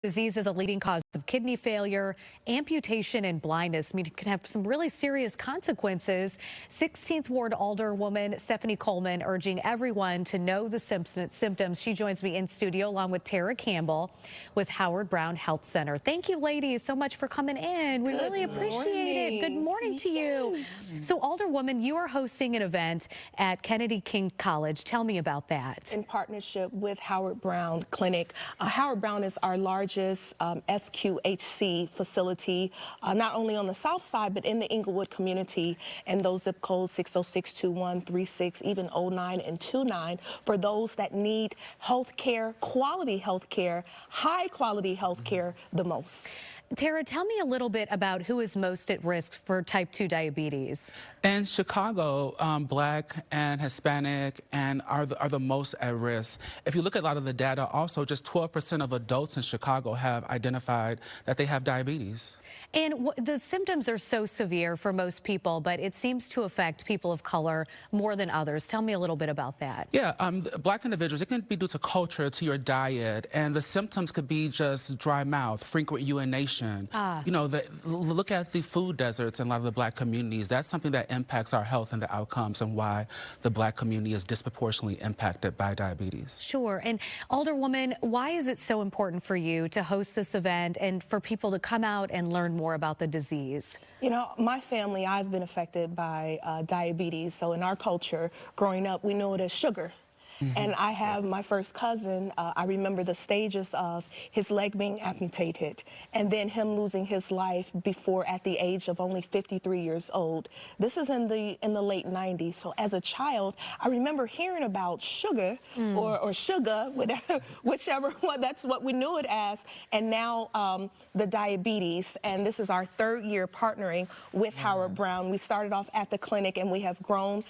Disease is a leading cause of kidney failure, amputation, and blindness. I mean, it can have some really serious consequences. 16th Ward Alderwoman Stephanie Coleman urging everyone to know the symptoms. She joins me in studio along with Tara Campbell with Howard Brown Health Center. Thank you, ladies, so much for coming in. We really appreciate it. Good morning to you. So, Alderwoman, you are hosting an event at Kennedy King College. Tell me about that. In partnership with Howard Brown Clinic. Howard Brown is our largest SQHC facility, not only on the south side, but in the Inglewood community, and those zip codes 60621, 36, even 09 and 29, for those that need health care, quality health care, high quality health care the most. Tara, tell me a little bit about who is most at risk for type 2 diabetes. In Chicago, Black and Hispanic are the most at risk. If you look at a lot of the data, also just 12% of adults in Chicago have identified that they have diabetes. And the symptoms are so severe for most people, but it seems to affect people of color more than others. Tell me a little bit about that. Yeah, Black individuals, it can be due to culture, to your diet, and the symptoms could be just dry mouth, frequent urination. You know, look at the food deserts in a lot of the Black communities. That's something that impacts our health and the outcomes, and why the Black community is disproportionately impacted by diabetes. Sure. And Alderwoman, why is it so important for you to host this event and for people to come out and learn more about the disease? You know, my family, I've been affected by diabetes. So in our culture, growing up, we know it as sugar. And I have my first cousin, I remember the stages of his leg being amputated and then him losing his life before at the age of only 53 years old. This is in the late 90s. So as a child, I remember hearing about sugar or sugar, whichever one, that's what we knew it as. And now the diabetes, and this is our third year partnering with Howard Brown. We started off at the clinic and we have grown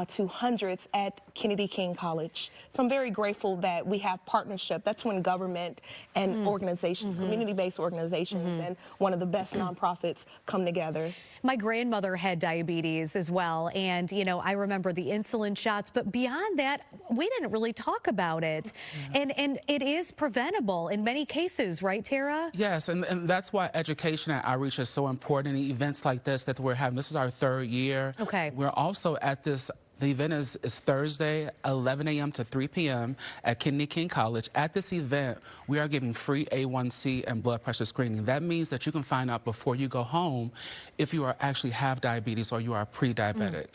to hundreds at Kennedy King College. So I'm very grateful that we have partnership. That's when government and organizations, community-based organizations, and one of the best nonprofits come together. My grandmother had diabetes as well, and you know, I remember the insulin shots, but beyond that, we didn't really talk about it. And it is preventable in many cases, right, Tara? Yes, and that's why education and outreach is so important. Events like this that we're having, this is our third year. Okay. We're also at this. The event is Thursday, 11 a.m. to 3 p.m. at Kennedy King College. At this event, we are giving free A1C and blood pressure screening. That means that you can find out before you go home if you actually have diabetes or you are pre-diabetic.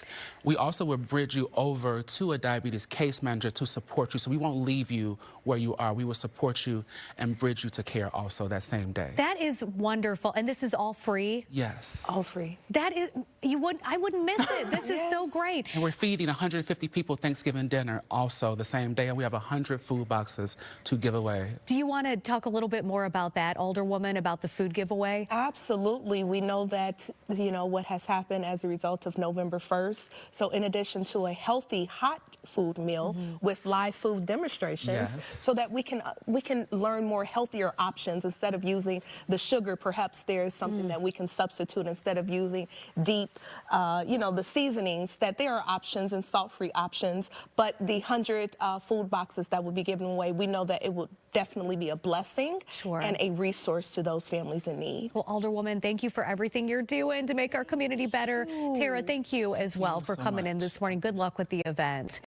We also will bridge you over to a diabetes case manager to support you, so we won't leave you where you are. We will support you and bridge you to care also that same day. That is wonderful, and this is all free? Yes. All free. That is, I wouldn't miss it. This is so great. And we're feeding 150 people Thanksgiving dinner also the same day, and we have 100 food boxes to give away. Do you want to talk a little bit more about that, Alderwoman, about the food giveaway? Absolutely. We know that, you know, what has happened as a result of November 1st. So in addition to a healthy hot food meal with live food demonstrations, so that we can learn more healthier options instead of using the sugar. Perhaps there's something that we can substitute instead of using deep, you know, the seasonings, that there are options and salt-free options. But the 100 food boxes that will be given away, we know that it will definitely be a blessing and a resource to those families in need. Well, Alderwoman, thank you for everything you're doing to make our community better. Tara, thank you as well for coming in this morning. Good luck with the event.